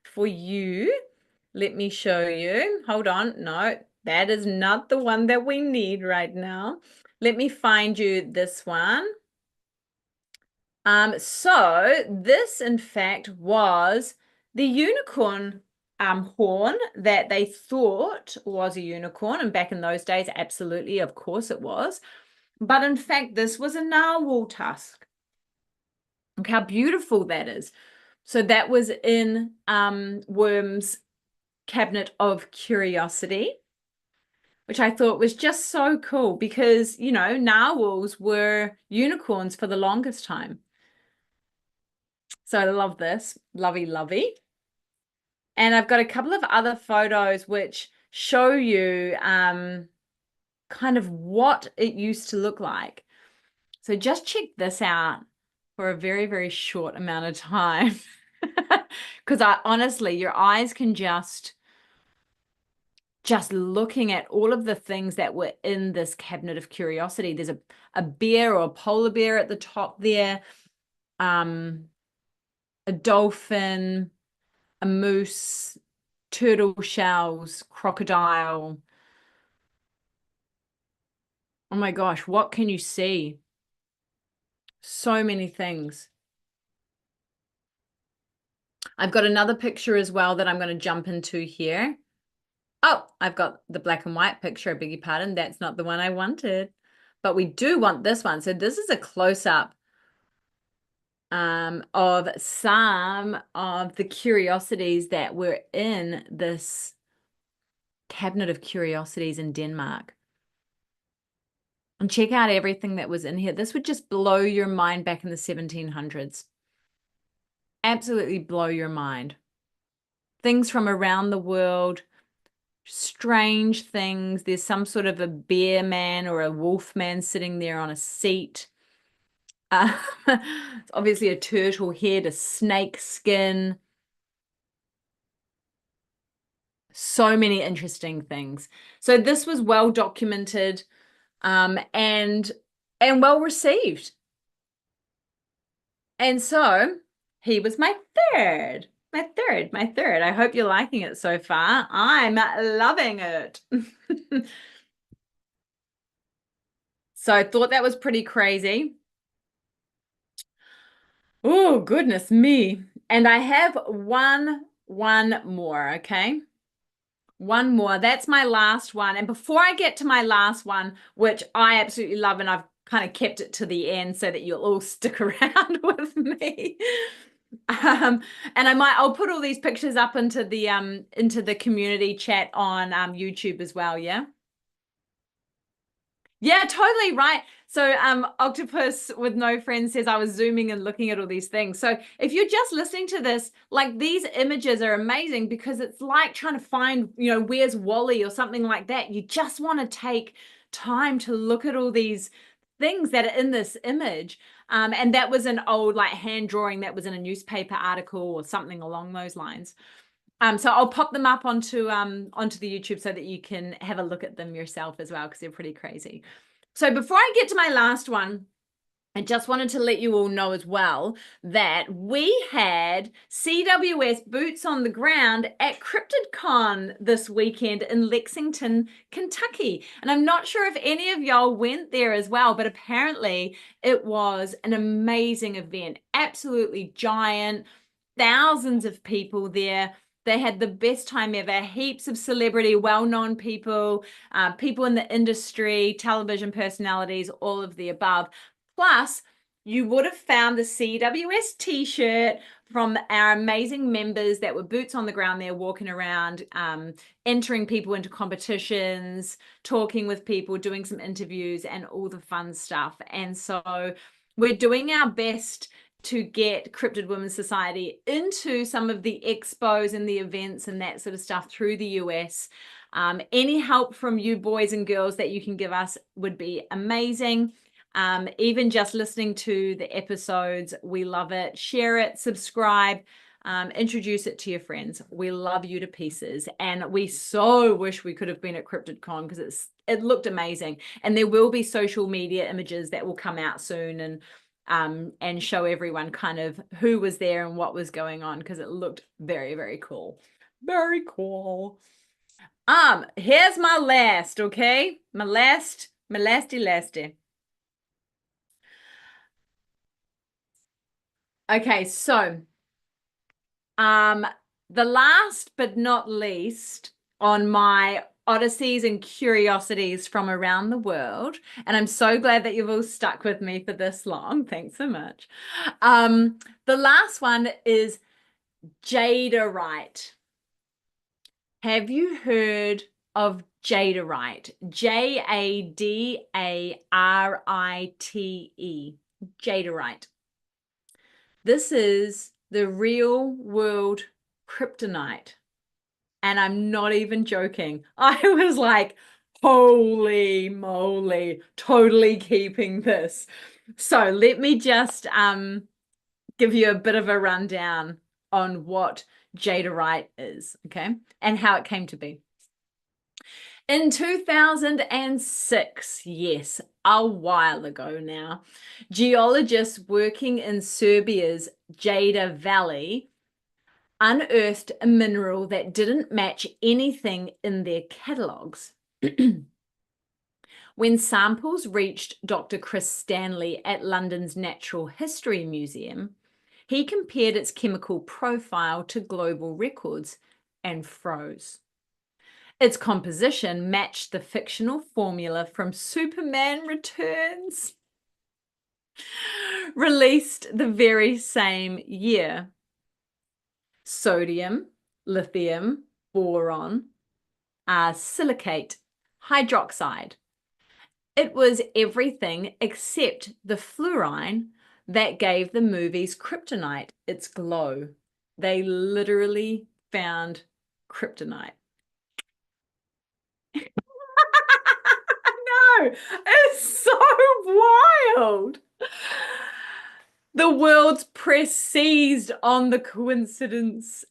for you. Let me show you. Hold on. No, that is not the one that we need right now. Let me find you this one. So this in fact was the unicorn horn that they thought was a unicorn, and back in those days, absolutely, of course it was. But in fact, this was a narwhal tusk. Look how beautiful that is. So that was in Worm's Cabinet of Curiosity, which I thought was just so cool because, you know, narwhals were unicorns for the longest time. So I love this. Lovey, lovey. And I've got a couple of other photos which show you kind of what it used to look like. So just check this out for a very, very short amount of time. Because I honestly, your eyes can just looking at all of the things that were in this cabinet of curiosity. There's a bear or a polar bear at the top there, a dolphin, a moose, turtle shells, crocodile. Oh my gosh, what can you see? So many things. I've got another picture as well that I'm going to jump into here. Oh, I've got the black and white picture, I beg your pardon. That's not the one I wanted. But we do want this one. So this is a close-up of some of the curiosities that were in this cabinet of curiosities in Denmark. And check out everything that was in here. This would just blow your mind back in the 1700s. Absolutely blow your mind. Things from around the world, strange things. There's some sort of a bear man or a wolf man sitting there on a seat. It's obviously a turtle head, a snake skin. So many interesting things. So this was well documented, and well received. And so he was my third. I hope you're liking it so far. I'm loving it. So I thought that was pretty crazy. Oh, goodness me. And I have one more, okay? One more. That's my last one. And before I get to my last one, which I absolutely love, and I've kind of kept it to the end so that you'll all stick around with me. And I'll put all these pictures up into the community chat on YouTube as well, yeah? Yeah, totally right. So Octopus with No Friends says I was zooming and looking at all these things. So if you're just listening to this, like these images are amazing because it's like trying to find, where's Wally or something like that. You just want to take time to look at all these things that are in this image. And that was an old like hand drawing that was in a newspaper article or something along those lines. So I'll pop them up onto the YouTube so that you can have a look at them yourself as well, because they're pretty crazy. So before I get to my last one, I just wanted to let you all know as well that we had CWS boots on the ground at CryptidCon this weekend in Lexington, Kentucky. And I'm not sure if any of y'all went there as well, but apparently it was an amazing event, absolutely giant, thousands of people there. They had the best time ever, heaps of celebrity, well-known people, people in the industry, television personalities, all of the above. Plus, you would have found the CWS t-shirt from our amazing members that were boots on the ground there, walking around, entering people into competitions, talking with people, doing some interviews, and all the fun stuff. And so we're doing our best to get Cryptid Women's Society into some of the expos and the events and that sort of stuff through the US. Any help from you boys and girls that you can give us would be amazing. Even just listening to the episodes, we love it. Share it, subscribe, introduce it to your friends. We love you to pieces. And we so wish we could have been at CryptidCon because it looked amazing. And there will be social media images that will come out soon and show everyone kind of who was there and what was going on, because it looked very, very cool. Very cool. Here's my last, okay? My lasty. Okay, so the last but not least on my oddities and curiosities from around the world, and I'm so glad that you've all stuck with me for this long. Thanks so much. The last one is jadeite. Have you heard of jadeite? Jadarite. Jadeite. This is the real world kryptonite. And I'm not even joking. I was like, holy moly, totally keeping this. So let me just give you a bit of a rundown on what jadeite is, okay, and how it came to be. In 2006, yes, a while ago now, geologists working in Serbia's Jada Valley unearthed a mineral that didn't match anything in their catalogues. When samples reached Dr. Chris Stanley at London's Natural History Museum, he compared its chemical profile to global records and froze. Its composition matched the fictional formula from Superman Returns, released the very same year. Sodium, lithium, boron, silicate, hydroxide. It was everything except the fluorine that gave the movie's kryptonite its glow. They literally found kryptonite. No, it's so wild. The world's press seized on the coincidence.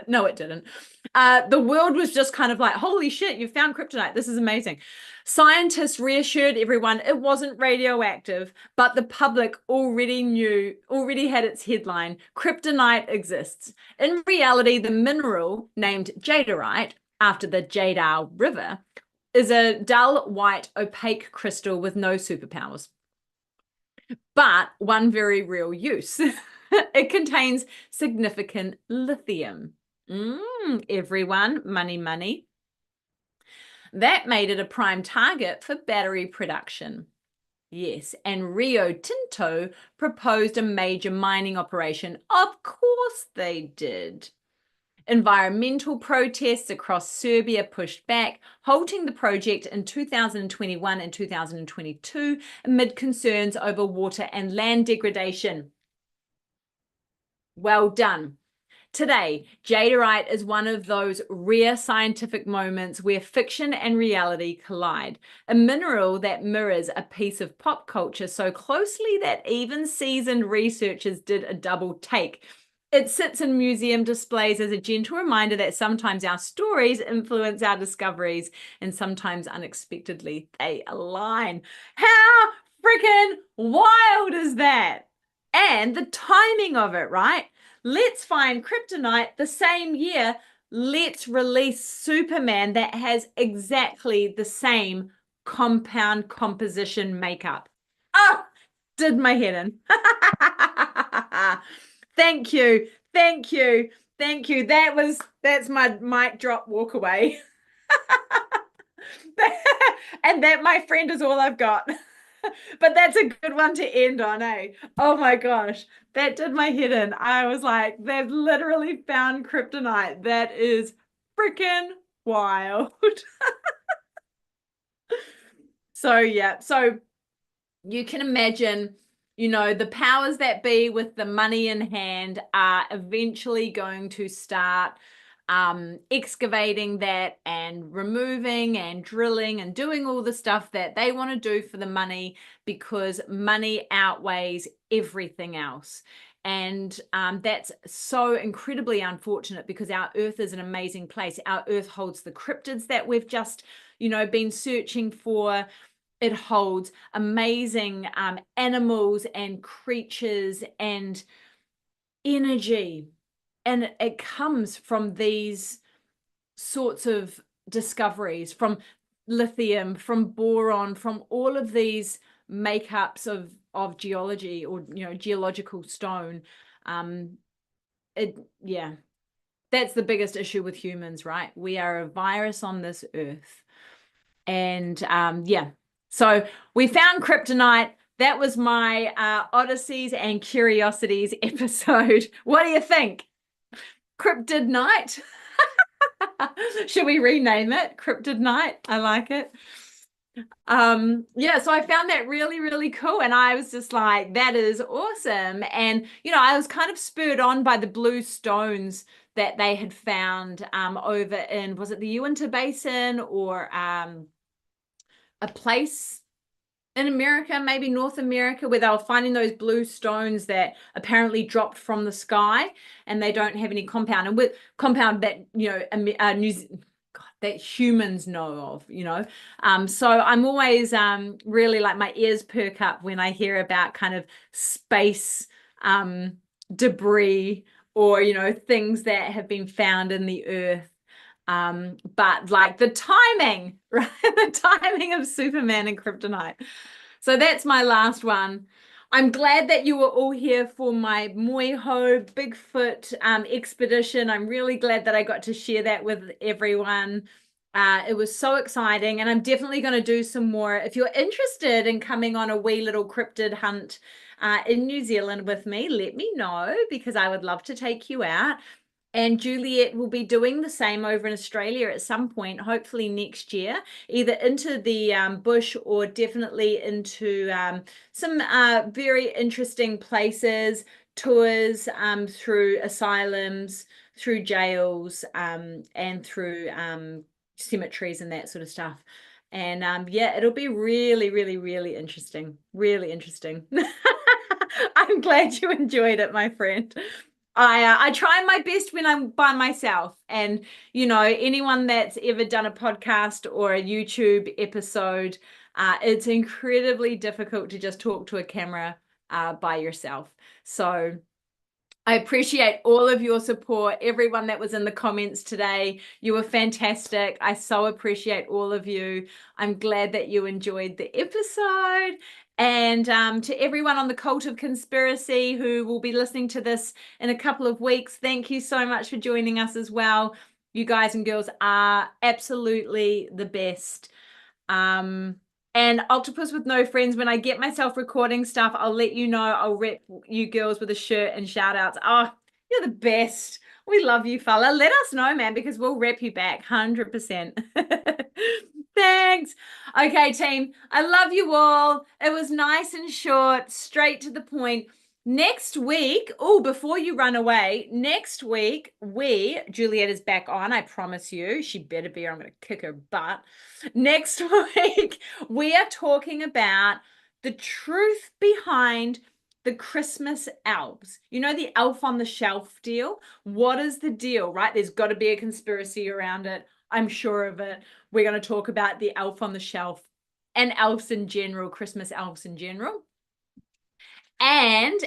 No, it didn't. The world was just kind of like, holy shit, you found kryptonite. This is amazing. Scientists reassured everyone it wasn't radioactive, but the public already had its headline, Kryptonite exists. In reality, the mineral, named jadeite, after the Jadar River, is a dull, white, opaque crystal with no superpowers, but one very real use. It contains significant lithium. Everyone, money, money. That made it a prime target for battery production. Yes, and Rio Tinto proposed a major mining operation. Of course they did. Environmental protests across Serbia pushed back, halting the project in 2021 and 2022 amid concerns over water and land degradation. Well done. Today, jadeite is one of those rare scientific moments where fiction and reality collide. A mineral that mirrors a piece of pop culture so closely that even seasoned researchers did a double take. It sits in museum displays as a gentle reminder that sometimes our stories influence our discoveries and sometimes unexpectedly they align. How freaking wild is that? And the timing of it, right? Let's find kryptonite the same year. Let's release Superman that has exactly the same compound composition makeup. Oh, did my head in. Thank you. Thank you. Thank you. That's my mic drop walk away. And that, my friend, is all I've got. But that's a good one to end on, eh? Oh my gosh, that did my head in. I was like, they've literally found kryptonite. That is freaking wild. So yeah, so you can imagine, the powers that be with the money in hand are eventually going to start excavating that and removing and drilling and doing all the stuff that they want to do for the money, because money outweighs everything else. And that's so incredibly unfortunate, because our earth is an amazing place. Our earth holds the cryptids that we've just been searching for. It holds amazing animals and creatures and energy. And it comes from these sorts of discoveries, from lithium, from boron, from all of these makeups of geology, or geological stone. Yeah, that's the biggest issue with humans, right? We are a virus on this earth. And yeah, so we found kryptonite. That was my Oddities and Curiosities episode. What do you think? Cryptid night? Should we rename it Cryptid night? I like it. Yeah, so I found that really, really cool. And I was just like, that is awesome. And, I was kind of spurred on by the blue stones that they had found over in, was it the Uinta Basin or a place in America, maybe North America, where they were finding those blue stones that apparently dropped from the sky and they don't have any compound. And with compound that, God, that humans know of. So I'm always really like my ears perk up when I hear about kind of space um, debris or, things that have been found in the earth. But like the timing, right? The timing of Superman and Kryptonite. So that's my last one. I'm glad that you were all here for my Moiho Bigfoot expedition. I'm really glad that I got to share that with everyone. It was so exciting, and I'm definitely going to do some more. If you're interested in coming on a wee little cryptid hunt in New Zealand with me, let me know because I would love to take you out. And Juliet will be doing the same over in Australia at some point, hopefully next year, either into the bush or definitely into some very interesting places, tours through asylums, through jails, and through cemeteries and that sort of stuff. And yeah, it'll be really, really, really interesting. Really interesting. I'm glad you enjoyed it, my friend. I try my best when I'm by myself, and anyone that's ever done a podcast or a YouTube episode, it's incredibly difficult to just talk to a camera by yourself. So I appreciate all of your support, everyone that was in the comments today. You were fantastic. I so appreciate all of you. I'm glad that you enjoyed the episode. And to everyone on the Cult of Conspiracy who will be listening to this in a couple of weeks, thank you so much for joining us as well. You guys and girls are absolutely the best. And Octopus with No Friends, when I get myself recording stuff, I'll let you know. I'll rep you girls with a shirt and shout outs. Oh, you're the best. We love you, fella. Let us know, man, because we'll rep you back 100%. Thanks. Okay, team. I love you all. It was nice and short, straight to the point. Next week, oh, before you run away, next week, Juliet is back on. I promise you. She better be, or I'm going to kick her butt. Next week, we are talking about the truth behind the Christmas elves. You know, the elf on the shelf deal? What is the deal, right? There's got to be a conspiracy around it. I'm sure of it. We're going to talk about the elf on the shelf and elves in general, Christmas elves in general. And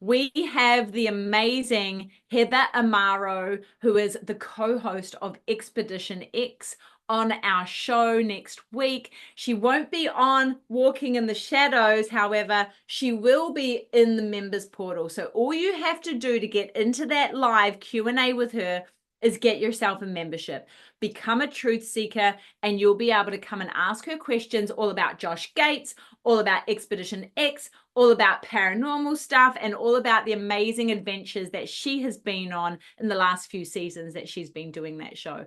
we have the amazing Heather Amaro, who is the co-host of Expedition X, on our show next week. She won't be on Walking in the Shadows, however, she will be in the members portal. So all you have to do to get into that live Q&A with her is get yourself a membership. Become a truth seeker, and you'll be able to come and ask her questions all about Josh Gates, all about Expedition X, all about paranormal stuff, and all about the amazing adventures that she has been on in the last few seasons that she's been doing that show.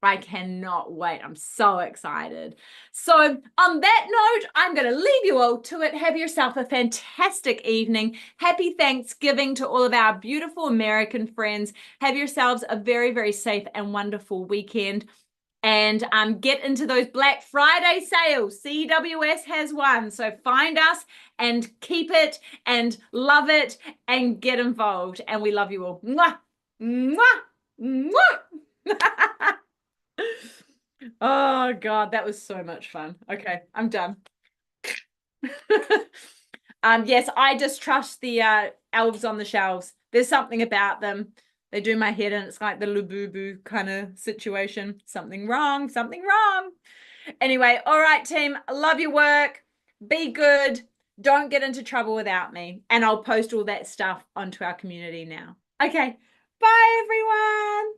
I cannot wait. I'm so excited. So on that note, I'm going to leave you all to it. Have yourself a fantastic evening. Happy Thanksgiving to all of our beautiful American friends. Have yourselves a very, very safe and wonderful weekend. And get into those Black Friday sales. CWS has one. So find us and keep it and love it and get involved. And we love you all. Mwah! Mwah! Mwah! Oh, God, that was so much fun. Okay, I'm done. Yes, I distrust the elves on the shelves. There's something about them. They do my head and it's like the Lububu kind of situation. Something wrong, something wrong. Anyway, all right, team. I love your work. Be good. Don't get into trouble without me. And I'll post all that stuff onto our community now. Okay. Bye, everyone.